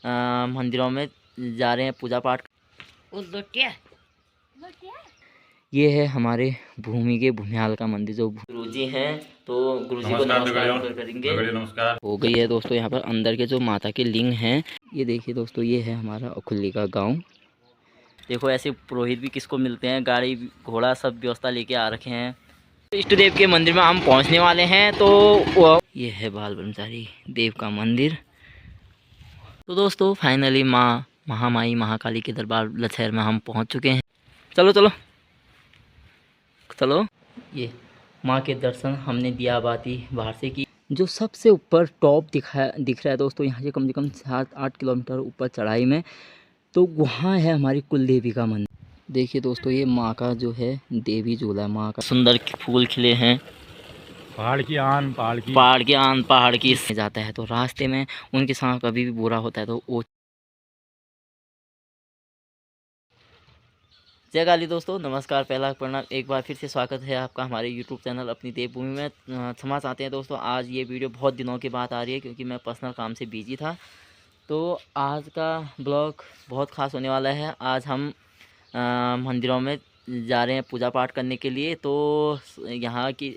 मंदिरों में जा रहे हैं पूजा पाठ। ये है हमारे भूमि के भूमियाल का मंदिर जो गुरुजी हैं, तो गुरुजी को नमस्कार करेंगे। नमस्कार हो गई है दोस्तों। यहाँ पर अंदर के जो माता के लिंग हैं, ये देखिए दोस्तों, ये है हमारा अखुल्ली का गांव। देखो ऐसे पुरोहित भी किसको मिलते हैं, गाड़ी घोड़ा सब व्यवस्था लेके आ रखे हैं। इष्ट देव के मंदिर में हम पहुँचने वाले हैं। तो ये है बाल ब्रह्मचारी देव का मंदिर। तो दोस्तों फाइनली माँ महामाई महाकाली के दरबार लछैर में हम पहुँच चुके हैं। चलो चलो चलो। ये माँ के दर्शन हमने दिया बाती बाहर से की। जो सबसे ऊपर टॉप दिख रहा है दोस्तों, यहाँ से कम 7-8 किलोमीटर ऊपर चढ़ाई में, तो वहाँ है हमारी कुल देवी का मंदिर। देखिए दोस्तों, ये माँ का जो है देवी झूला है। माँ का सुंदर फूल खिले हैं। पहाड़ की जाता है, तो रास्ते में उनके साथ कभी भी बुरा होता है तो वो। जय काली दोस्तों, नमस्कार, पहला प्रणाम। एक बार फिर से स्वागत है आपका हमारे यूट्यूब चैनल अपनी देवभूमि में। क्षमा चाहते हैं दोस्तों, आज ये वीडियो बहुत दिनों के बाद आ रही है क्योंकि मैं पर्सनल काम से बिजी था। तो आज का ब्लॉग बहुत ख़ास होने वाला है। आज हम मंदिरों में जा रहे हैं पूजा पाठ करने के लिए। तो यहाँ की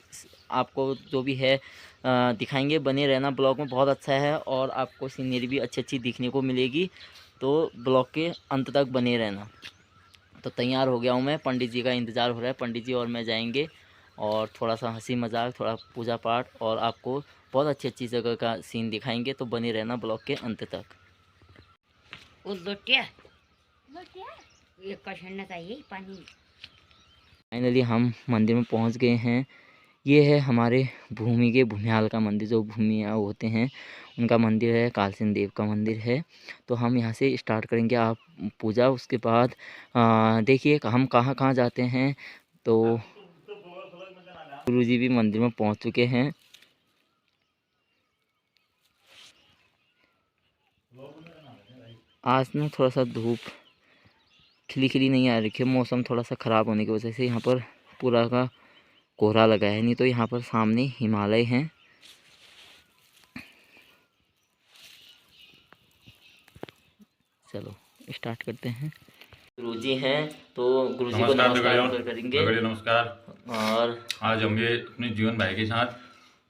आपको जो भी है दिखाएंगे, बने रहना ब्लॉग में, बहुत अच्छा है और आपको सीनरी भी अच्छी अच्छी दिखने को मिलेगी। तो ब्लॉग के अंत तक बने रहना। तो तैयार हो गया हूँ मैं, पंडित जी का इंतज़ार हो रहा है। पंडित जी और मैं जाएंगे और थोड़ा सा हंसी मजाक, थोड़ा पूजा पाठ और आपको बहुत अच्छी अच्छी जगह का सीन दिखाएंगे। तो बने रहना ब्लॉग के अंत तक। फाइनली हम मंदिर में पहुंच गए हैं। ये है हमारे भूमि के भूमियाल का मंदिर, जो भूमिया होते हैं उनका मंदिर है, कालसेन देव का मंदिर है। तो हम यहाँ से स्टार्ट करेंगे आप पूजा। उसके बाद देखिए हम कहाँ कहाँ जाते हैं। तो गुरुजी भी मंदिर में पहुँच चुके हैं। आज ना थोड़ा सा धूप खिली खिली नहीं आ रही है, मौसम थोड़ा सा ख़राब होने की वजह से यहाँ पर पूरा का कोहरा लगा है। नहीं तो यहाँ पर सामने हिमालय हैं। चलो स्टार्ट करते हैं। गुरुजी हैं, तो गुरुजी को नमस्कार करेंगे। नमस्कार। और आज हम ये अपने जीवन भाई के साथ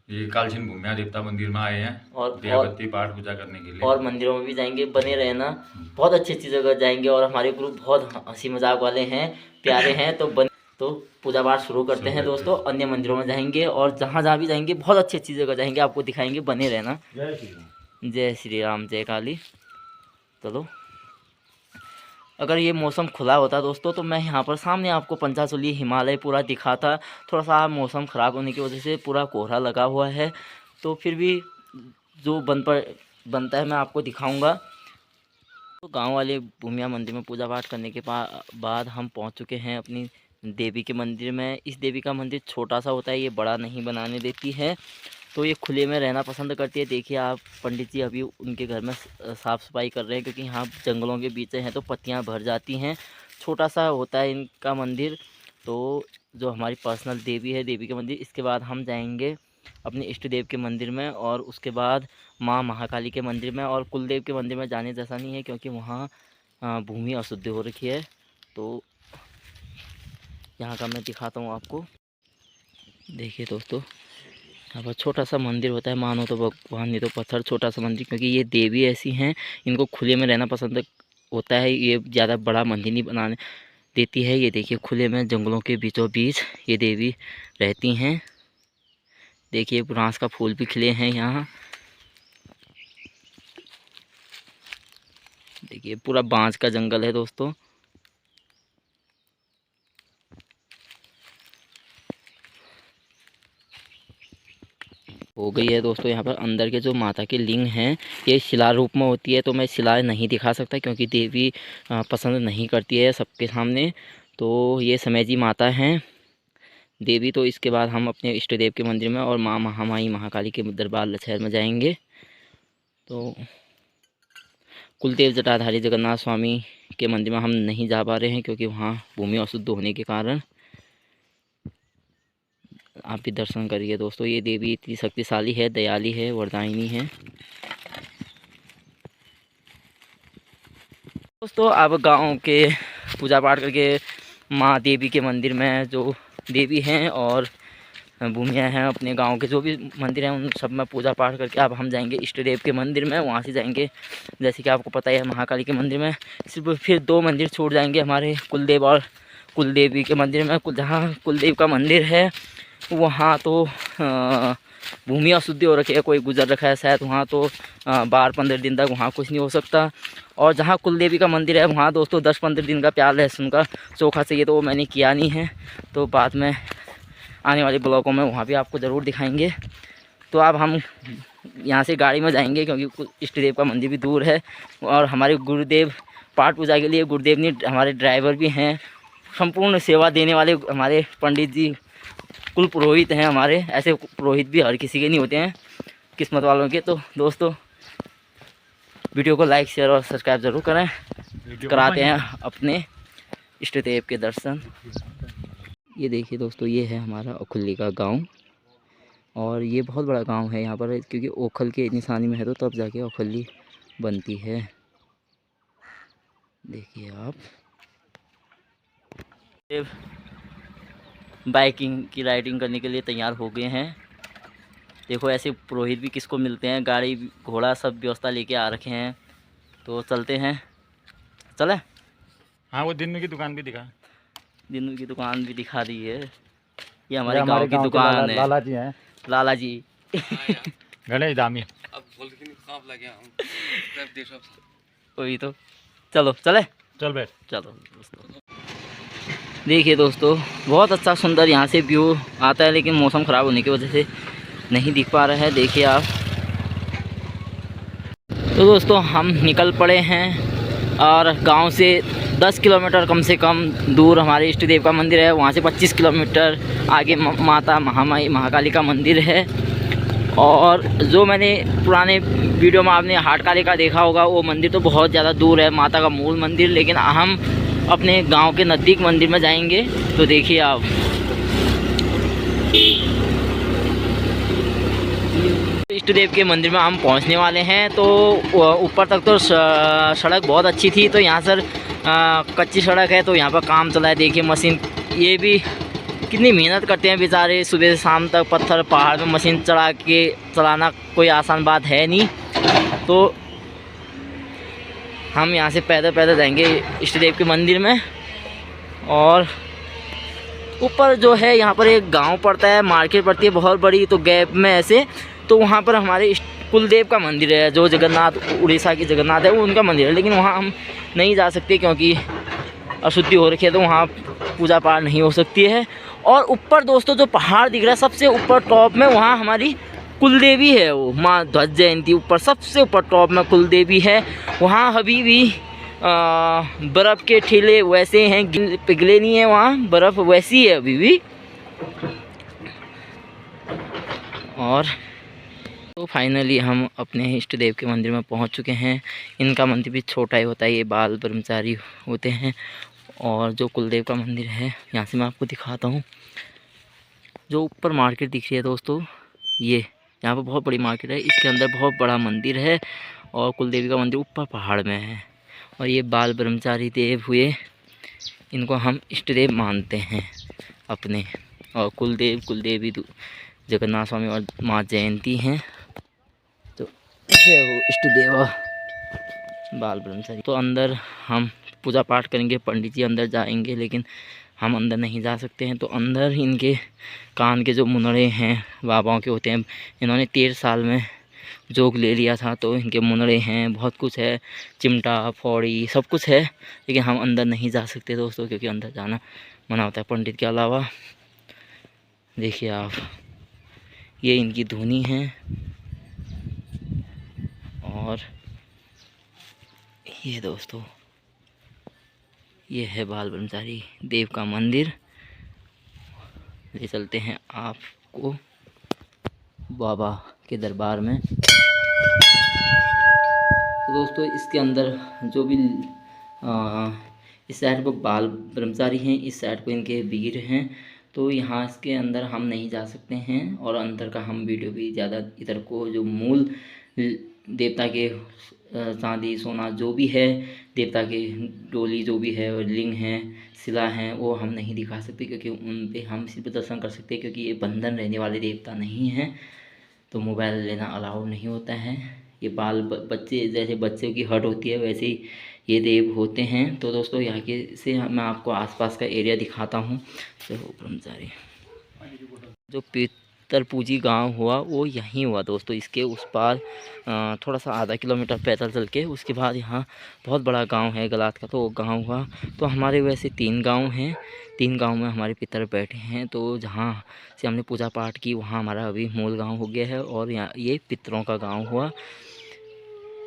ये कालसेन भूमिया देवता मंदिर में आए हैं और देवभक्ति पाठ पूजा करने के लिए। और मंदिरों में भी जाएंगे, बने रहना। बहुत अच्छी अच्छी जगह जाएंगे और हमारे ग्रुप बहुत हंसी मजाक वाले हैं, प्यारे हैं। तो पूजा पाठ शुरू करते हैं दोस्तों। अन्य मंदिरों में जाएंगे और जहाँ जहाँ भी जाएंगे बहुत अच्छी अच्छी जगह जाएंगे, आपको दिखाएंगे, बने रहना। जय श्री राम, जय काली। चलो, अगर ये मौसम खुला होता दोस्तों तो मैं यहाँ पर सामने आपको पंचाशुली हिमालय पूरा दिखाता। थोड़ा सा मौसम ख़राब होने की वजह से पूरा कोहरा लगा हुआ है, तो फिर भी जो बनता है मैं आपको दिखाऊंगा। तो गांव वाले भूमिया मंदिर में पूजा पाठ करने के बाद हम पहुंच चुके हैं अपनी देवी के मंदिर में। इस देवी का मंदिर छोटा सा होता है, ये बड़ा नहीं बनाने देती है, तो ये खुले में रहना पसंद करती है। देखिए आप, पंडित जी अभी उनके घर में साफ़ सफाई कर रहे हैं क्योंकि यहाँ जंगलों के बीच हैं तो पत्तियाँ भर जाती हैं। छोटा सा होता है इनका मंदिर। तो जो हमारी पर्सनल देवी है, देवी के मंदिर, इसके बाद हम जाएंगे अपने इष्ट देव के मंदिर में और उसके बाद माँ महाकाली के मंदिर में। और कुलदेव के मंदिर में जाने जैसा नहीं है क्योंकि वहाँ भूमि अशुद्ध हो रखी है। तो यहाँ का मैं दिखाता हूँ आपको। देखिए दोस्तों, यहाँ पर छोटा सा मंदिर होता है, मानो तो भगवान नहीं तो पत्थर। छोटा सा मंदिर, क्योंकि ये देवी ऐसी हैं, इनको खुले में रहना पसंद होता है। ये ज़्यादा बड़ा मंदिर नहीं बनाने देती है। ये देखिए खुले में जंगलों के बीचों बीच ये देवी रहती हैं। देखिए बांस का फूल भी खिले हैं यहाँ। देखिए पूरा बांस का जंगल है दोस्तों। हो गई है दोस्तों। यहाँ पर अंदर के जो माता के लिंग हैं, ये शिला रूप में होती है, तो मैं शिला नहीं दिखा सकता क्योंकि देवी पसंद नहीं करती है सबके सामने। तो ये समय जी माता हैं देवी। तो इसके बाद हम अपने इष्ट देव के मंदिर में और माँ महामाई महाकाली के दरबार लछैर में जाएंगे। तो कुलदेव जटाधारी जगन्नाथ स्वामी के मंदिर में हम नहीं जा पा रहे हैं क्योंकि वहाँ भूमि अशुद्ध होने के कारण। आप भी दर्शन करिए दोस्तों। ये देवी इतनी शक्तिशाली है, दयाली है, वरदायिनी है। दोस्तों अब गांव के पूजा पाठ करके माँ देवी के मंदिर में जो देवी हैं और भूमिया हैं अपने गांव के जो भी मंदिर हैं उन सब में पूजा पाठ करके अब हम जाएंगे इष्ट देव के मंदिर में। वहाँ से जाएंगे, जैसे कि आपको पता ही है, महाकाली के मंदिर में। सिर्फ फिर 2 मंदिर छोड़ जाएंगे, हमारे कुलदेव और कुलदेवी के मंदिर में। जहाँ कुलदेव का मंदिर है वहाँ तो भूमि अशुद्धि हो रखी है, कोई गुजर रखा है शायद, वहाँ तो 12-15 दिन तक वहाँ कुछ नहीं हो सकता। और जहाँ कुलदेवी का मंदिर है वहाँ दोस्तों 10-15 दिन का प्याज लहसुन का चोखा चाहिए, तो वो मैंने किया नहीं है, तो बाद में आने वाले ब्लॉगों में वहाँ भी आपको ज़रूर दिखाएंगे। तो अब हम यहाँ से गाड़ी में जाएंगे क्योंकि इष्ट देव का मंदिर भी दूर है। और हमारे गुरुदेव पाठ पूजा के लिए गुरुदेव ने हमारे ड्राइवर भी हैं, संपूर्ण सेवा देने वाले हमारे पंडित जी कुल पुरोहित हैं हमारे। ऐसे पुरोहित भी हर किसी के नहीं होते हैं, किस्मत वालों के। तो दोस्तों वीडियो को लाइक शेयर और सब्सक्राइब ज़रूर करें। कराते हैं अपने इष्ट देव के दर्शन। ये देखिए दोस्तों, ये है हमारा ओखली का गांव और ये बहुत बड़ा गांव है यहाँ पर, क्योंकि ओखल के निशानी में है तो तब जाके ओखली बनती है। देखिए आप, बाइकिंग की राइडिंग करने के लिए तैयार हो गए हैं। देखो ऐसे पुरोहित भी किसको मिलते हैं, गाड़ी घोड़ा सब व्यवस्था लेके आ रखे हैं। तो चलते हैं, चले। हाँ, वो दिन्नू की दुकान भी दिखा, दिन्नू की दुकान भी दिखा दी है। ये हमारे गांव की दुकान है, लाला जी हैं, लाला जी। गणेश दामी। वही तो, चलो चले, चल बैठ, चलो दोस्तों। देखिए दोस्तों, बहुत अच्छा सुंदर यहाँ से व्यू आता है, लेकिन मौसम ख़राब होने की वजह से नहीं दिख पा रहा है। देखिए आप। तो दोस्तों हम निकल पड़े हैं और गांव से 10 किलोमीटर कम से कम दूर हमारे इष्ट देव का मंदिर है। वहाँ से 25 किलोमीटर आगे माता महामाई महाकाली का मंदिर है। और जो मैंने पुराने वीडियो में आपने हाटकाली का देखा होगा, वो मंदिर तो बहुत ज़्यादा दूर है, माता का मूल मंदिर। लेकिन हम अपने गांव के नज़दीक मंदिर में जाएंगे। तो देखिए आप, इष्ट देव के मंदिर में हम पहुंचने वाले हैं। तो ऊपर तक तो सड़क बहुत अच्छी थी, तो यहाँ सर कच्ची सड़क है, तो यहाँ पर काम चला है। देखिए मशीन, ये भी कितनी मेहनत करते हैं बेचारे, सुबह से शाम तक पत्थर पहाड़ में मशीन चलाना कोई आसान बात है नहीं। तो हम यहाँ से पैदल जाएंगे इष्ट देव के मंदिर में। और ऊपर जो है यहाँ पर एक गांव पड़ता है, मार्केट पड़ती है बहुत बड़ी, तो गैप में ऐसे, तो वहाँ पर हमारे कुलदेव का मंदिर है, जो जगन्नाथ उड़ीसा की जगन्नाथ है, वो उनका मंदिर है। लेकिन वहाँ हम नहीं जा सकते क्योंकि अशुद्धि हो रखी है, तो वहाँ पूजा पाठ नहीं हो सकती है। और ऊपर दोस्तों जो पहाड़ दिख रहा है सबसे ऊपर टॉप में, वहाँ हमारी कुलदेवी है, वो माँ ध्वज जयंती ऊपर सबसे ऊपर टॉप में कुलदेवी है। वहाँ अभी भी बर्फ़ के ठेले वैसे हैं, पिघले नहीं है, वहाँ बर्फ़ वैसी है अभी भी। और तो फाइनली हम अपने इष्ट देव के मंदिर में पहुंच चुके हैं। इनका मंदिर भी छोटा ही होता है, ये बाल ब्रह्मचारी होते हैं। और जो कुलदेव का मंदिर है, यहाँ से मैं आपको दिखाता हूँ। जो ऊपर मार्केट दिख रही है दोस्तों, ये यहाँ पर बहुत बड़ी मार्केट है, इसके अंदर बहुत बड़ा मंदिर है। और कुलदेवी का मंदिर ऊपर पहाड़ में है। और ये बाल ब्रह्मचारी देव हुए, इनको हम इष्ट देव मानते हैं अपने। और कुलदेव कुलदेवी जगन्नाथ स्वामी और माँ जयंती हैं, तो ये वो इष्ट देव बाल ब्रह्मचारी। तो अंदर हम पूजा पाठ करेंगे, पंडित जी अंदर जाएंगे, लेकिन हम अंदर नहीं जा सकते हैं। तो अंदर इनके कान के जो मुनड़े हैं बाबाओं के होते हैं, इन्होंने 13 साल में जोग ले लिया था, तो इनके मुनड़े हैं, बहुत कुछ है, चिमटा फौड़ी सब कुछ है। लेकिन हम अंदर नहीं जा सकते दोस्तों, क्योंकि अंदर जाना मना होता है पंडित के अलावा। देखिए आप, ये इनकी धुनी है। और ये दोस्तों, ये है बाल ब्रह्मचारी देव का मंदिर। ले चलते हैं आपको बाबा के दरबार में। तो दोस्तों इसके अंदर जो भी इस साइड को बाल ब्रह्मचारी हैं, इस साइड को इनके वीर हैं। तो यहाँ इसके अंदर हम नहीं जा सकते हैं, और अंदर का हम वीडियो भी ज़्यादा इधर को जो मूल देवता के चांदी सोना जो भी है, देवता के डोली जो भी है और लिंग हैं, शिला हैं, वो हम नहीं दिखा सकते क्योंकि उन पे हम सिर्फ दर्शन कर सकते हैं, क्योंकि ये बंधन रहने वाले देवता नहीं हैं। तो मोबाइल लेना अलाउड नहीं होता है। ये बच्चे, जैसे बच्चे की हट होती है वैसे ही ये देव होते हैं। तो दोस्तों यहाँ के से मैं आपको आसपास का एरिया दिखाता हूँ। देखो ब्रह्मचारी जो पितर पूजी गांव हुआ वो यहीं हुआ दोस्तों। इसके उस पार थोड़ा सा आधा किलोमीटर पैदल चल के उसके बाद यहाँ बहुत बड़ा गांव है गलात का, तो वो गाँव हुआ। तो हमारे वैसे 3 गांव हैं, 3 गांव में हमारे पितर बैठे हैं। तो जहाँ से हमने पूजा पाठ की वहाँ हमारा अभी मूल गांव हो गया है और यहाँ ये पितरों का गांव हुआ।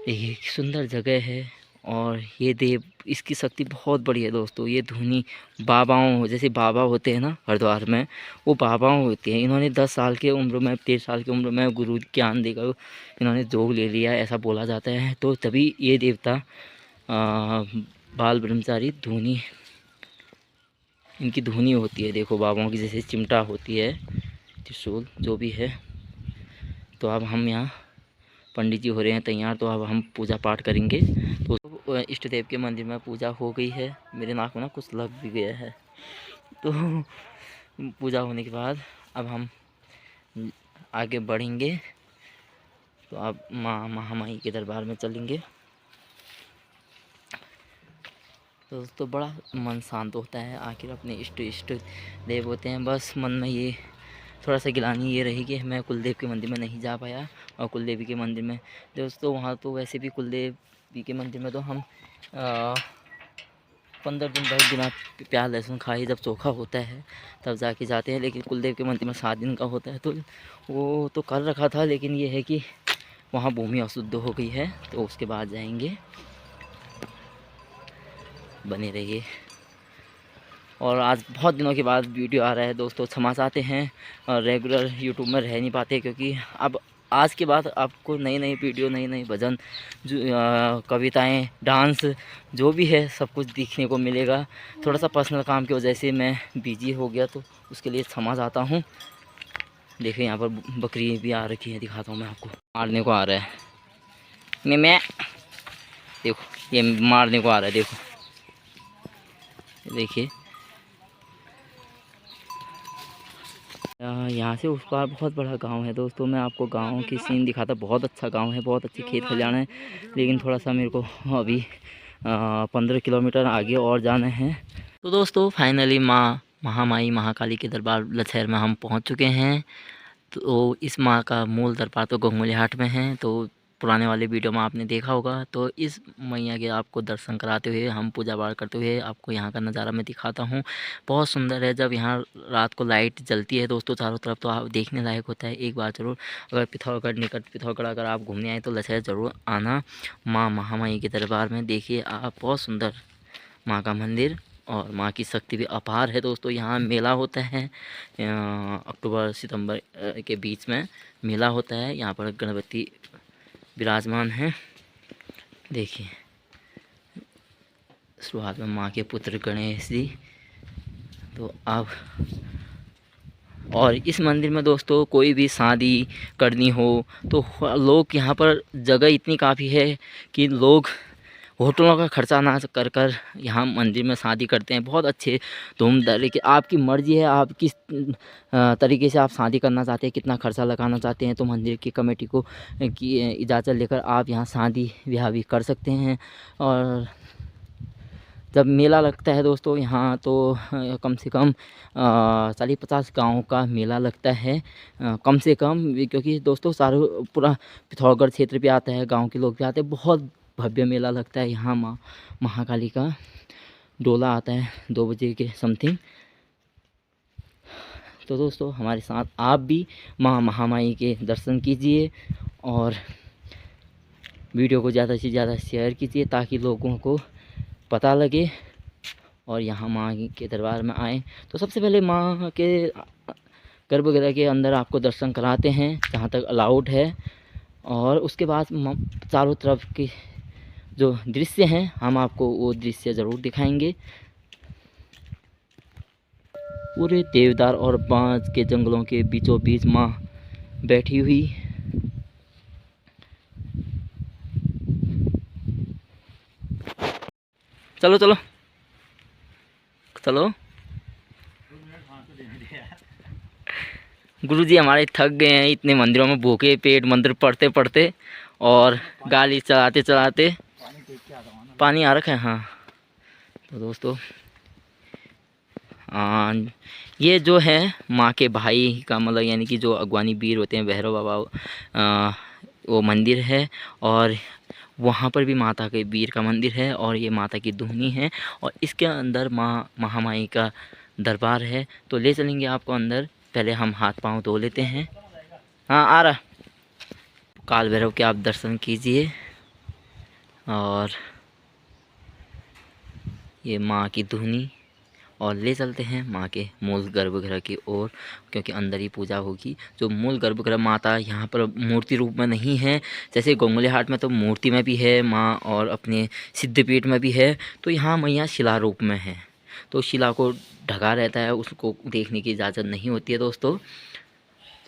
एक सुंदर जगह है और ये देव, इसकी शक्ति बहुत बड़ी है दोस्तों। ये धुनी बाबाओं, जैसे बाबा होते हैं ना हरिद्वार में, वो बाबाओं होते हैं। इन्होंने 10 साल की उम्र में, 13 साल की उम्र में गुरु ज्ञान देकर इन्होंने जोग ले लिया, ऐसा बोला जाता है। तो तभी ये देवता बाल ब्रह्मचारी धुनी, इनकी धुनी होती है। देखो बाबाओं की जैसे चिमटा होती है, त्रिशूल जो भी है। तो अब हम यहाँ पंडित जी हो रहे हैं तैयार, तो अब हम पूजा पाठ करेंगे। तो इष्ट देव के मंदिर में पूजा हो गई है। मेरे नाक में ना कुछ लग भी गया है। तो पूजा होने के बाद अब हम आगे बढ़ेंगे। तो अब माँ महामाई के दरबार में चलेंगे। तो दोस्तों बड़ा मन शांत होता है, आखिर अपने इष्ट देव होते हैं। बस मन में ये थोड़ा सा गिलानी ये रही कि मैं कुलदेव के मंदिर में नहीं जा पाया। और कुलदेवी के मंदिर में दोस्तों, वहाँ तो वैसे भी कुलदेवी के मंदिर में तो हम 15 दिन 10 दिन प्याज लहसुन खाए, जब चोखा होता है तब जाके जाते हैं। लेकिन कुलदेव के मंदिर में 7 दिन का होता है, तो वो तो कर रखा था। लेकिन ये है कि वहाँ भूमि अशुद्ध हो गई है, तो उसके बाद जाएंगे। बने रहिए। और आज बहुत दिनों के बाद वीडियो आ रहा है दोस्तों, क्षमा चाहते हैं। और रेगुलर यूट्यूब में रह नहीं पाते, क्योंकि अब आज के बाद आपको नई नई वीडियो, नई नई भजन, कविताएं, डांस जो भी है सब कुछ देखने को मिलेगा। थोड़ा सा पर्सनल काम की वजह से मैं बिजी हो गया, तो उसके लिए क्षमा चाहता हूँ। देखिए यहाँ पर बकरी भी आ रखी है, दिखाता हूँ मैं आपको। मारने को आ रहा है, मैं देखो ये मारने को आ रहा है। देखो देखिए यहाँ से उस पार बहुत बड़ा गांव है दोस्तों। मैं आपको गांव की सीन दिखाता, बहुत अच्छा गांव है, बहुत अच्छी खेत खलियान है। लेकिन थोड़ा सा मेरे को अभी 15 किलोमीटर आगे और जाना है। तो दोस्तों फाइनली माँ महामाई महाकाली के दरबार लछैर में हम पहुँच चुके हैं। तो इस माँ का मूल दरबार तो गंगोली हाट में है। तो पुराने वाले वीडियो में आपने देखा होगा। तो इस मैया के आपको दर्शन कराते हुए, हम पूजा पाठ करते हुए आपको यहाँ का नज़ारा मैं दिखाता हूँ। बहुत सुंदर है। जब यहाँ रात को लाइट जलती है दोस्तों चारों तरफ, तो आप देखने लायक होता है। एक बार ज़रूर, अगर पिथौरागढ़, निकट पिथौरागढ़ अगर आप घूमने आए तो लछैर ज़रूर आना। माँ महामाई के दरबार में देखिए आप, बहुत सुंदर माँ का मंदिर और माँ की शक्ति भी अपार है दोस्तों। यहाँ मेला होता है, अक्टूबर सितंबर के बीच में मेला होता है। यहाँ पर गणपति विराजमान हैं। देखिए शुरुआत में माँ के पुत्र गणेश जी। तो अब और इस मंदिर में दोस्तों कोई भी शादी करनी हो तो लोग, यहाँ पर जगह इतनी काफ़ी है कि लोग होटलों का खर्चा ना कर कर यहाँ मंदिर में शादी करते हैं। बहुत अच्छे धूम तरीके, आपकी मर्ज़ी है आप किस तरीके से आप शादी करना चाहते हैं, कितना खर्चा लगाना चाहते हैं। तो मंदिर की कमेटी को की इजाज़त लेकर आप यहाँ शादी ब्याह भी कर सकते हैं। और जब मेला लगता है दोस्तों यहाँ, तो कम से कम 40-50 गाँव का मेला लगता है, कम से कम। क्योंकि दोस्तों सारे पूरा पिथौरागढ़ क्षेत्र पे आता है, गांव के लोग भी आते हैं। बहुत भव्य मेला लगता है यहाँ। माँ महाकाली का डोला आता है 2 बजे के समथिंग। तो दोस्तों हमारे साथ आप भी माँ महामाई के दर्शन कीजिए और वीडियो को ज़्यादा से ज़्यादा शेयर कीजिए, ताकि लोगों को पता लगे और यहाँ माँ के दरबार में आएँ। तो सबसे पहले माँ के गर्भगृह के अंदर आपको दर्शन कराते हैं, जहाँ तक अलाउड है। और उसके बाद चारों तरफ की जो दृश्य हैं, हम आपको वो दृश्य ज़रूर दिखाएंगे। पूरे देवदार और बांस के जंगलों के बीचों बीच माँ बैठी हुई। चलो चलो चलो। गुरुजी हमारे थक गए हैं इतने मंदिरों में भूखे पेट मंदिर पढ़ते पढ़ते और गाड़ी चलाते चलाते। पानी आ रखा है हाँ। तो दोस्तों ये जो है माँ के भाई का मतलब यानी कि जो अगवानी वीर होते हैं भैरव बाबा वो मंदिर है। और वहाँ पर भी माता के वीर का मंदिर है और ये माता की धुनी है और इसके अंदर माँ महामाई का दरबार है। तो ले चलेंगे आपको अंदर, पहले हम हाथ पांव धो लेते हैं। हाँ आ रहा। काल भैरव के आप दर्शन कीजिए और ये माँ की धुनी और ले चलते हैं माँ के मूल गर्भगृह की ओर, क्योंकि अंदर ही पूजा होगी। जो मूल गर्भगृह माता यहाँ पर मूर्ति रूप में नहीं है, जैसे गोंगलेहाट में तो मूर्ति में भी है माँ और अपने सिद्धपीठ में भी है, तो यहाँ मैया शिला रूप में है। तो शिला को ढका रहता है, उसको देखने की इजाज़त नहीं होती है दोस्तों।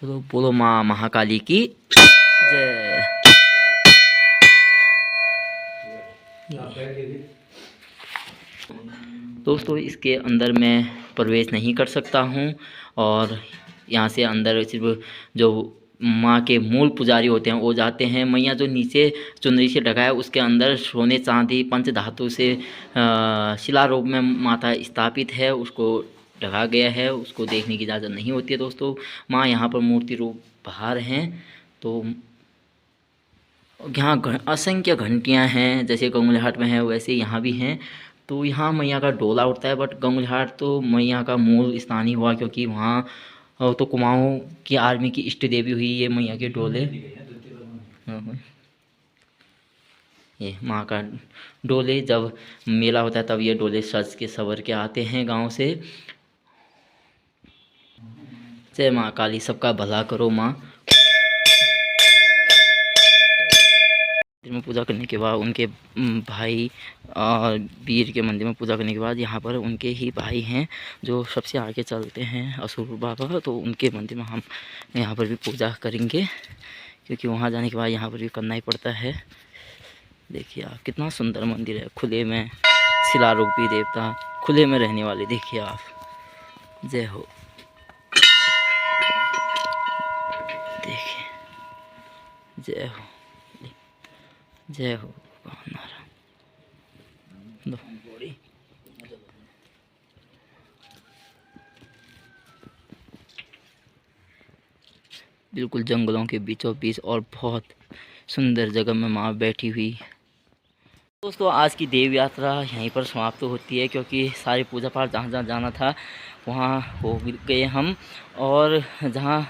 तो बोलो माँ महाकाली की जय। दोस्तों इसके अंदर मैं प्रवेश नहीं कर सकता हूँ और यहाँ से अंदर सिर्फ जो माँ के मूल पुजारी होते हैं वो जाते हैं। मैया जो नीचे चुनरी से ढका है उसके अंदर सोने चांदी पंच धातु से शिला रूप में माता स्थापित है, उसको ढका गया है, उसको देखने की इजाज़त नहीं होती है दोस्तों। माँ यहाँ पर मूर्ति रूप बाहर हैं। तो यहाँ असंख्य घंटियाँ हैं, जैसे गोंगलेहाट में है वैसे यहाँ भी हैं। तो यहाँ मैया का डोला उठता है, बट गोंगलेहाट तो मैया का मूल स्थान ही हुआ, क्योंकि वहाँ तो कुमाऊँ की आर्मी की इष्ट देवी हुई ये मैया के डोले। ये माँ का डोले जब मेला होता है तब ये डोले सज के सवर के आते हैं गांव से। जय माँ काली, सबका भला करो माँ। मंदिर में पूजा करने के बाद उनके भाई और वीर के मंदिर में पूजा करने के बाद यहाँ पर उनके ही भाई हैं जो सबसे आगे चलते हैं असुर बाबा, तो उनके मंदिर में हम यहाँ पर भी पूजा करेंगे, क्योंकि वहाँ जाने के बाद यहाँ पर भी करना ही पड़ता है। देखिए आप कितना सुंदर मंदिर है, खुले में शिलारूपी देवता खुले में रहने वाले, देखिए आप। जय हो। देखिए जय हो जय हो नारायण। बिल्कुल जंगलों के बीचों बीच और बहुत सुंदर जगह में माँ बैठी हुई। दोस्तों आज की देव यात्रा यहीं पर समाप्त होती है, क्योंकि सारी पूजा पाठ जहाँ जहाँ जाना था वहाँ हो गए हम, और जहाँ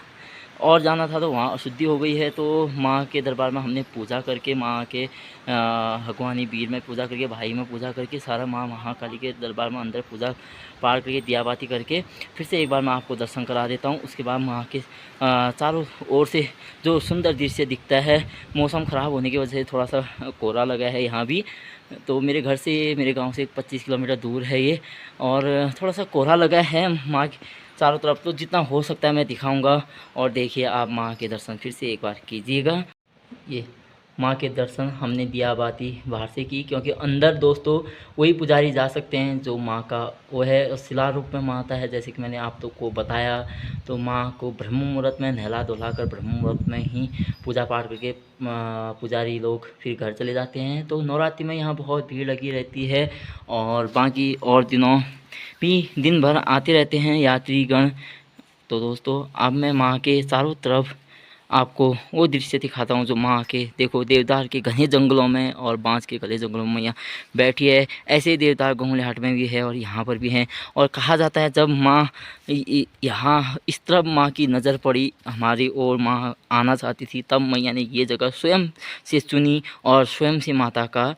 और जाना था तो वहाँ अशुद्धि हो गई है। तो माँ के दरबार में हमने पूजा करके, माँ के भगवानी वीर में पूजा करके, भाई में पूजा करके, सारा माँ महाकाली के दरबार में अंदर पूजा पाठ करके दिया बाती करके फिर से एक बार मैं आपको दर्शन करा देता हूँ। उसके बाद माँ के चारों ओर से जो सुंदर दृश्य दिखता है। मौसम ख़राब होने की वजह से थोड़ा सा कोहरा लगा है यहाँ भी, तो मेरे घर से मेरे गांव से 25 किलोमीटर दूर है ये, और थोड़ा सा कोहरा लगा है माँ चारों तरफ। तो जितना हो सकता है मैं दिखाऊंगा, और देखिए आप माँ के दर्शन फिर से एक बार कीजिएगा। ये माँ के दर्शन हमने दिया बाती बाहर से की, क्योंकि अंदर दोस्तों वही पुजारी जा सकते हैं जो माँ का वो है शिला रूप में माता है, जैसे कि मैंने आप लोग को बताया। तो माँ को ब्रह्म मुहूर्त में नहला धुला कर ब्रह्म मुहूर्त में ही पूजा पाठ करके पुजारी लोग फिर घर चले जाते हैं। तो नवरात्रि में यहाँ बहुत भीड़ लगी रहती है, और बाकी और दिनों भी दिन भर आते रहते हैं यात्रीगण। तो दोस्तों अब मैं माँ के चारों तरफ आपको वो दृश्य दिखाता हूँ जो माँ के, देखो देवदार के घने जंगलों में और बांस के गले जंगलों में मैया बैठी है। ऐसे ही देवदार गोंगलेहाट में भी है और यहाँ पर भी हैं। और कहा जाता है जब माँ यहाँ इस तरफ माँ की नज़र पड़ी हमारी ओर, माँ आना चाहती थी, तब मैया ने ये जगह स्वयं से चुनी और स्वयं से माता का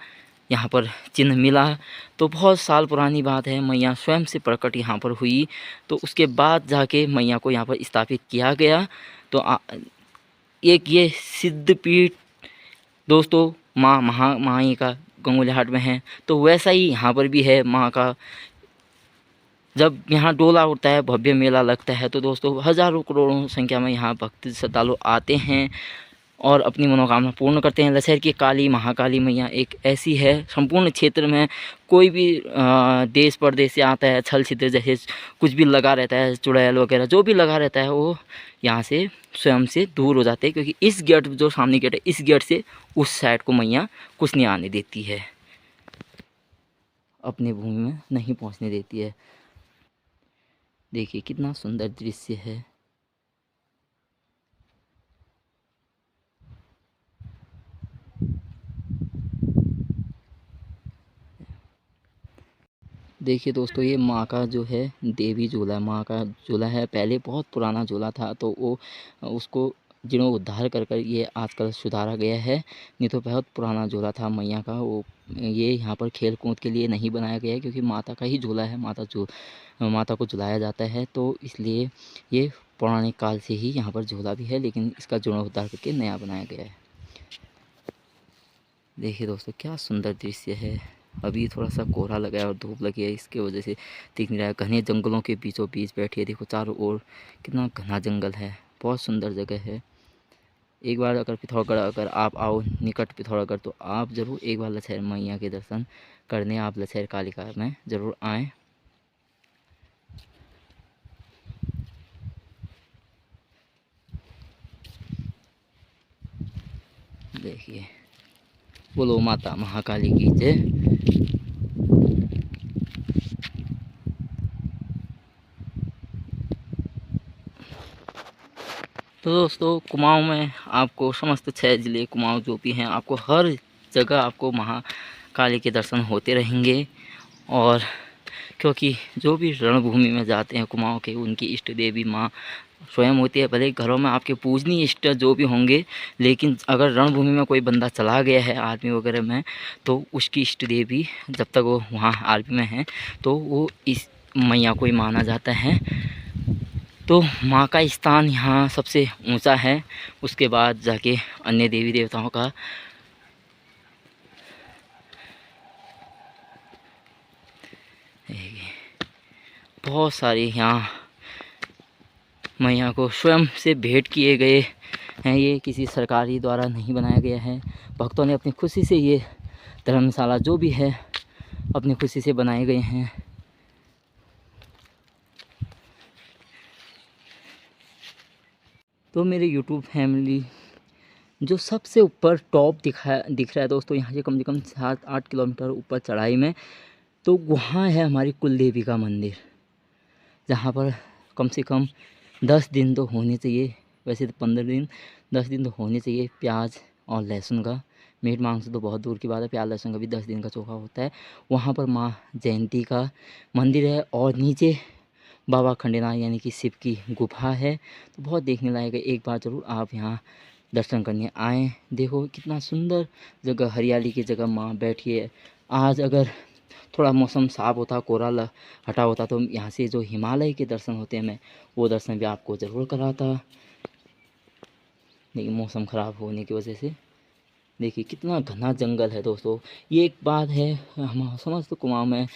यहाँ पर चिन्ह मिला। तो बहुत साल पुरानी बात है, मैया स्वयं से प्रकट यहाँ पर हुई। तो उसके बाद जाके मैया को यहाँ पर स्थापित किया गया। तो एक ये सिद्धपीठ दोस्तों माँ महामाई का गोंगलेहाट में है, तो वैसा ही यहाँ पर भी है माँ का। जब यहाँ डोला उठता है, भव्य मेला लगता है, तो दोस्तों हज़ारों करोड़ों संख्या में यहाँ भक्त श्रद्धालु आते हैं और अपनी मनोकामना पूर्ण करते हैं। लछेर की काली महाकाली मैया एक ऐसी है, संपूर्ण क्षेत्र में कोई भी देश परदेश से आता है, छल छिद्र जैसे कुछ भी लगा रहता है, चुड़ैल वगैरह जो भी लगा रहता है, वो यहाँ से स्वयं से दूर हो जाते हैं, क्योंकि इस गेट जो सामने गेट है, इस गेट से उस साइड को मैया कुछ नहीं आने देती है, अपने भूमि में नहीं पहुँचने देती है। देखिए कितना सुंदर दृश्य है। देखिए दोस्तों, ये माँ का जो है देवी झूला, माँ का झूला है। पहले बहुत पुराना झूला था, तो वो उसको जीर्णोद्धार कर कर ये आजकल सुधारा गया है। नहीं तो बहुत पुराना झूला था मैया का। वो ये यहाँ पर खेल कूद के लिए नहीं बनाया गया है, क्योंकि माता का ही झूला है, माता को झुलाया जाता है, तो इसलिए ये पौराणिक काल से ही यहाँ पर झूला भी है, लेकिन इसका जीर्णोद्धार करके नया बनाया गया है। देखिए दोस्तों क्या सुंदर दृश्य है। अभी थोड़ा सा कोहरा लगा है और धूप लगी है, इसके वजह से दिख नहीं रहा है। घने जंगलों के बीचों बीच बैठी है, देखो चारों ओर कितना घना जंगल है, बहुत सुंदर जगह है। एक बार अगर पिथौरागढ़ अगर आप आओ निकट पिथौरागढ़, तो आप ज़रूर एक बार लछेर मैया के दर्शन करने आप लछेर कालिका में ज़रूर आएँ। देखिए, बोलो माता महाकाली की जय। तो दोस्तों, कुमाऊं में आपको समस्त 6 ज़िले कुमाऊं जो भी हैं, आपको हर जगह आपको महाकाली के दर्शन होते रहेंगे। और क्योंकि जो भी रणभूमि में जाते हैं कुमाऊं के, उनकी इष्ट देवी माँ स्वयं होती है। भले घरों में आपके पूजनीय इष्ट जो भी होंगे, लेकिन अगर रणभूमि में कोई बंदा चला गया है आर्मी वगैरह में, तो उसकी इष्ट देवी जब तक वो वहाँ आर्मी में है, तो वो इस मैया को ही माना जाता है। तो माँ का स्थान यहाँ सबसे ऊंचा है, उसके बाद जाके अन्य देवी देवताओं का। बहुत सारे यहाँ मैया को स्वयं से भेंट किए गए हैं। ये किसी सरकारी द्वारा नहीं बनाया गया है, भक्तों ने अपनी खुशी से ये धर्मशाला जो भी है अपनी खुशी से बनाए गए हैं। तो मेरे YouTube फैमिली जो सबसे ऊपर टॉप दिख रहा है दोस्तों, यहाँ से कम 7-8 किलोमीटर ऊपर चढ़ाई में, तो वहाँ है हमारी कुल देवी का मंदिर, जहाँ पर कम से कम 10 दिन तो होने चाहिए, वैसे तो 15 दिन, 10 दिन तो होने चाहिए प्याज और लहसुन का। मीट मांस तो बहुत दूर की बात है, प्याज लहसुन का भी 10 दिन का चोखा होता है। वहाँ पर माँ जयंती का मंदिर है, और नीचे बाबा खंडेनाथ यानी कि शिव की गुफा है। तो बहुत देखने लायक है, एक बार ज़रूर आप यहाँ दर्शन करने आएँ। देखो कितना सुंदर जगह, हरियाली की जगह माँ बैठी है। आज अगर थोड़ा मौसम साफ़ होता, कोहरा हटा होता, तो यहाँ से जो हिमालय के दर्शन होते हैं, मैं वो दर्शन भी आपको ज़रूर कराता, लेकिन मौसम ख़राब होने की वजह से। देखिए कितना घना जंगल है दोस्तों। ये एक बात है, हम समस्त कुमाऊं में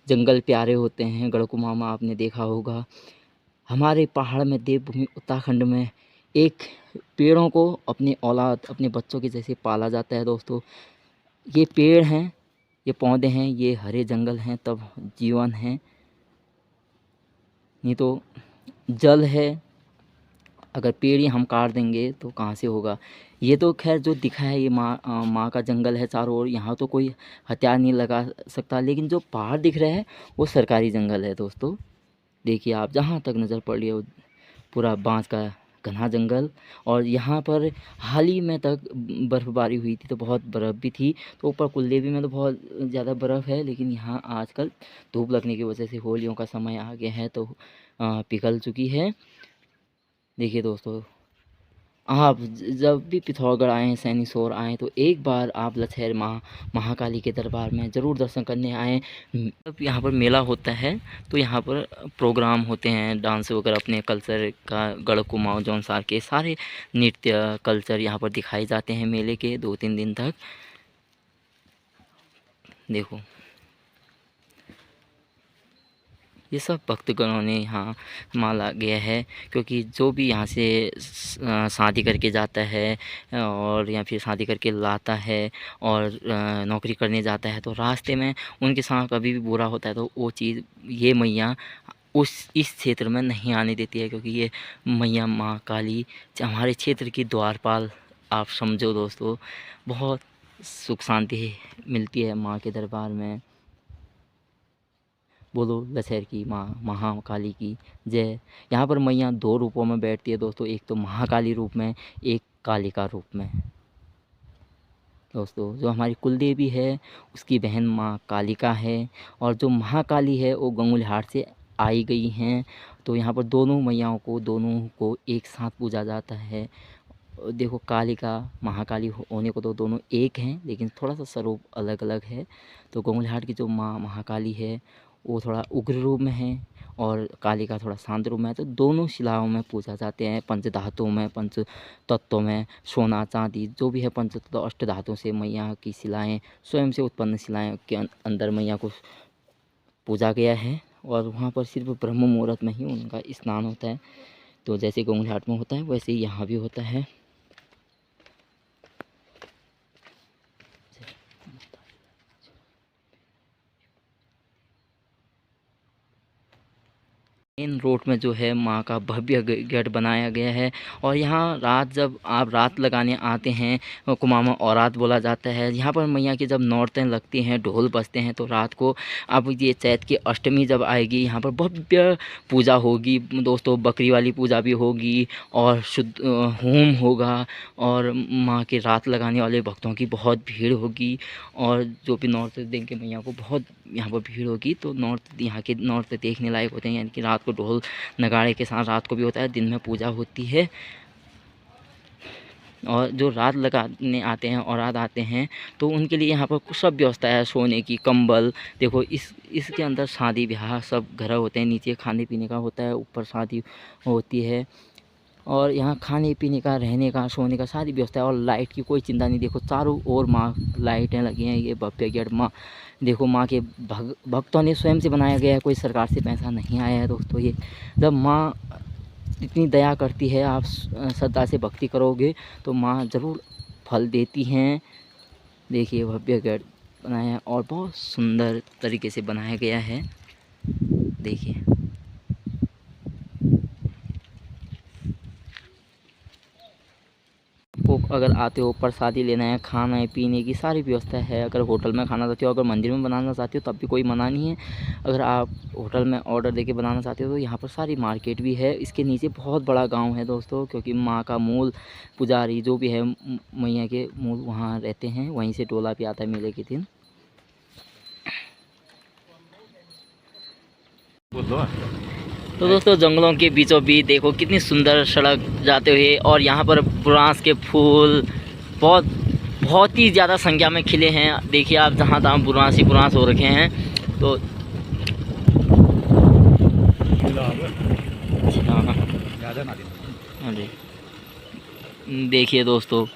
जंगल प्यारे होते हैं। गढ़ कुमाऊं में आपने देखा होगा, हमारे पहाड़ में देवभूमि उत्तराखंड में एक पेड़ों को अपनी औलाद अपने बच्चों के जैसे पाला जाता है दोस्तों। ये पेड़ हैं, ये पौधे हैं, ये हरे जंगल हैं, तब जीवन है, नहीं तो जल है। अगर पेड़ ही हम काट देंगे तो कहाँ से होगा। ये तो खैर जो दिखा है ये माँ का जंगल है चारों ओर, यहाँ तो कोई हथियार नहीं लगा सकता, लेकिन जो पहाड़ दिख रहे हैं वो सरकारी जंगल है दोस्तों। देखिए आप जहाँ तक नज़र पड़ रही है, पूरा बांस का घना जंगल। और यहाँ पर हाल ही में तक बर्फ़बारी हुई थी, तो बहुत बर्फ़ भी थी। तो ऊपर कुलदेवी में तो बहुत ज़्यादा बर्फ़ है, लेकिन यहाँ आजकल धूप लगने की वजह से होलियों का समय आ गया है, तो पिघल चुकी है। देखिए दोस्तों, आप जब भी पिथौरागढ़ आएँ, सैनीसोर आएँ, तो एक बार आप लछेर महाकाली के दरबार में ज़रूर दर्शन करने आएँ। जब यहाँ पर मेला होता है, तो यहाँ पर प्रोग्राम होते हैं, डांस वगैरह, अपने कल्चर का गढ़ कुमाऊं जौनसार के सारे नृत्य कल्चर यहाँ पर दिखाए जाते हैं मेले के 2-3 दिन तक। देखो ये सब भक्तगणों ने यहाँ माला गया है, क्योंकि जो भी यहाँ से शादी करके जाता है और या फिर शादी करके लाता है और नौकरी करने जाता है, तो रास्ते में उनके साथ कभी भी बुरा होता है तो वो चीज़ ये मैया इस क्षेत्र में नहीं आने देती है, क्योंकि ये मैया माँ काली हमारे क्षेत्र की द्वारपाल आप समझो दोस्तों। बहुत सुख शांति मिलती है माँ के दरबार में। बोलो लसैर की माँ महाकाली की जय। यहाँ पर मैया 2 रूपों में बैठती है दोस्तों, एक तो महाकाली रूप में, एक कालिका रूप में। दोस्तों जो हमारी कुलदेवी है उसकी बहन माँ कालिका है, और जो महाकाली है वो गंगुलिहाट से आई गई हैं। तो यहाँ पर दोनों को एक साथ पूजा जाता है। देखो कालिका महाकाली होने को तो दोनों एक हैं, लेकिन थोड़ा सा स्वरूप अलग अलग है। तो गंगुलिहाट की जो माँ महाकाली है वो थोड़ा उग्र रूप में है और कालिका थोड़ा शांत रूप में है। तो दोनों शिलाओं में पूजा जाते हैं, पंच धातुओं में, पंच तत्वों में, सोना चांदी जो भी है पंच तत्व अष्ट धातुओं से मैया की शिलाएँ, स्वयं से उत्पन्न शिलाएँ के अंदर मैया को पूजा गया है। और वहाँ पर सिर्फ ब्रह्म मुहूर्त में ही उनका स्नान होता है। तो जैसे गंगुलिहाट में होता है वैसे ही यहाँ भी होता है। मेन रोड में जो है माँ का भव्य गेट बनाया गया है। और यहाँ रात जब आप रात लगाने आते हैं, कुमामा औरात बोला जाता है। यहाँ पर मैया की जब नौरतें लगती हैं, ढोल बजते हैं, तो रात को अब ये चैत की अष्टमी जब आएगी यहाँ पर भव्य पूजा होगी दोस्तों। बकरी वाली पूजा भी होगी और शुद्ध होम होगा, और माँ के रात लगाने वाले भक्तों की बहुत भीड़ होगी। और जो भी नौरते देंगे मैया को बहुत यहाँ पर भीड़ होगी। तो यहाँ के नौरते देखने लायक होते हैं, यानी कि रात को ढोल नगाड़े के साथ रात को भी होता है, दिन में पूजा होती है। और जो रात लगाने आते हैं और रात आते हैं तो उनके लिए यहाँ पर सब व्यवस्था है, सोने की, कंबल। देखो इसके अंदर शादी ब्याह सब घर होते हैं, नीचे खाने पीने का होता है, ऊपर शादी होती है। और यहाँ खाने पीने का, रहने का, सोने का सारी व्यवस्था है। और लाइट की कोई चिंता नहीं। देखो चारों ओर माँ लाइटें लगी हैं। ये भव्य गेट माँ, देखो माँ के भक्तों ने स्वयं से बनाया गया है, कोई सरकार से पैसा नहीं आया है दोस्तों। ये जब माँ इतनी दया करती है, आप श्रद्धा से भक्ति करोगे तो माँ ज़रूर फल देती हैं। देखिए भव्य गेट बनाया है और बहुत सुंदर तरीके से बनाया गया है। देखिए को अगर आते हो प्रसादी लेना है, खाना है, पीने की सारी व्यवस्था है। अगर होटल में खाना चाहते हो, अगर मंदिर में बनाना चाहते हो तब भी कोई मना नहीं है। अगर आप होटल में ऑर्डर देके बनाना चाहते हो तो यहाँ पर सारी मार्केट भी है। इसके नीचे बहुत बड़ा गांव है दोस्तों, क्योंकि माँ का मूल पुजारी जो भी है मैया के मूल वहाँ रहते हैं, वहीं से डोला भी आता है मेले के दिन। तो दोस्तों जंगलों के बीचों बीच देखो कितनी सुंदर सड़क जाते हुए, और यहाँ पर बुरांस के फूल बहुत ही ज़्यादा संख्या में खिले हैं। देखिए आप जहाँ तहाँ बुरांस ही बुरांस हो रखे हैं। तो देखिए दोस्तों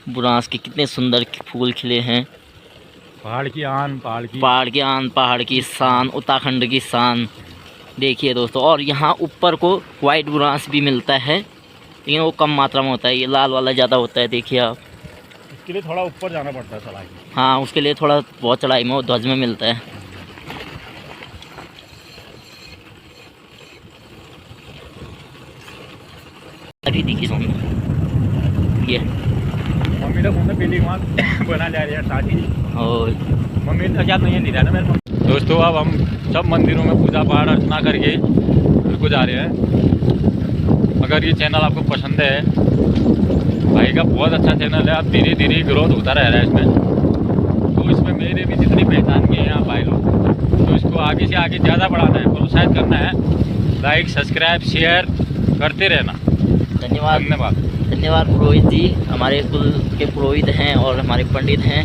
बुरांस के कितने सुंदर फूल खिले हैं। पहाड़ की आन, पहाड़ की शान, उत्तराखंड की शान। देखिए दोस्तों, और यहाँ ऊपर को वाइट बुरांस भी मिलता है, लेकिन वो कम मात्रा में होता है। ये लाल वाला ज़्यादा होता है। देखिए आप, इसके लिए थोड़ा ऊपर जाना पड़ता है चढ़ाई। हाँ उसके लिए थोड़ा बहुत चढ़ाई में वो ध्वज में मिलता है। अभी देखिए ये मम्मी लोग पहली वहाँ बना जा रही है साथी, और मम्मी का क्या नहीं है ना मेरे को। दोस्तों अब हम सब मंदिरों में पूजा पाठ अर्चना करके घर को जा रहे हैं। अगर ये चैनल आपको पसंद है, भाई का बहुत अच्छा चैनल है, अब धीरे धीरे ग्रोथ होता रह रहा है इसमें। तो इसमें मेरे भी जितनी पहचान के हैं आप भाई लोग, तो इसको आगे से आगे ज़्यादा बढ़ाना है, प्रोत्साहित करना है। लाइक सब्सक्राइब शेयर करते रहना। धन्यवाद पुरोहित जी, हमारे कुल के पुरोहित हैं और हमारे पंडित हैं।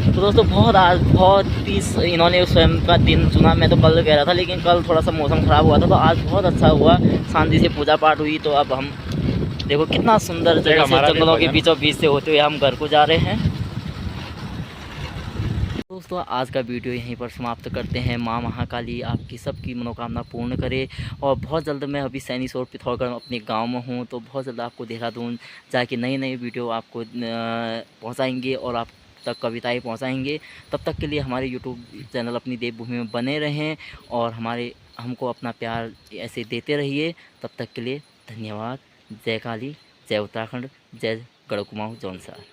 तो दोस्तों बहुत ही इन्होंने स्वयं का दिन चुना। मैं तो कल कह रहा था, लेकिन कल थोड़ा सा मौसम ख़राब हुआ था, तो आज बहुत अच्छा हुआ, शांति से पूजा पाठ हुई। तो अब हम देखो कितना सुंदर जगह से जंगलों के बीचों बीच से होते हुए हम घर को जा रहे हैं। दोस्तों आज का वीडियो यहीं पर समाप्त करते हैं। माँ महाकाली आपकी सबकी मनोकामना पूर्ण करे। और बहुत जल्द मैं अभी सैनी और पिथौरागढ़ अपने गांव में हूँ, तो बहुत जल्द आपको देहरादून जाके नई नई वीडियो आपको पहुंचाएंगे और आप तक कविताएं पहुंचाएंगे। तब तक के लिए हमारे यूट्यूब चैनल अपनी देवभूमि में बने रहें और हमको अपना प्यार ऐसे देते रहिए। तब तक के लिए धन्यवाद। जय काली, जय उत्तराखंड, जय गढ़ कुमाऊं जौनसार।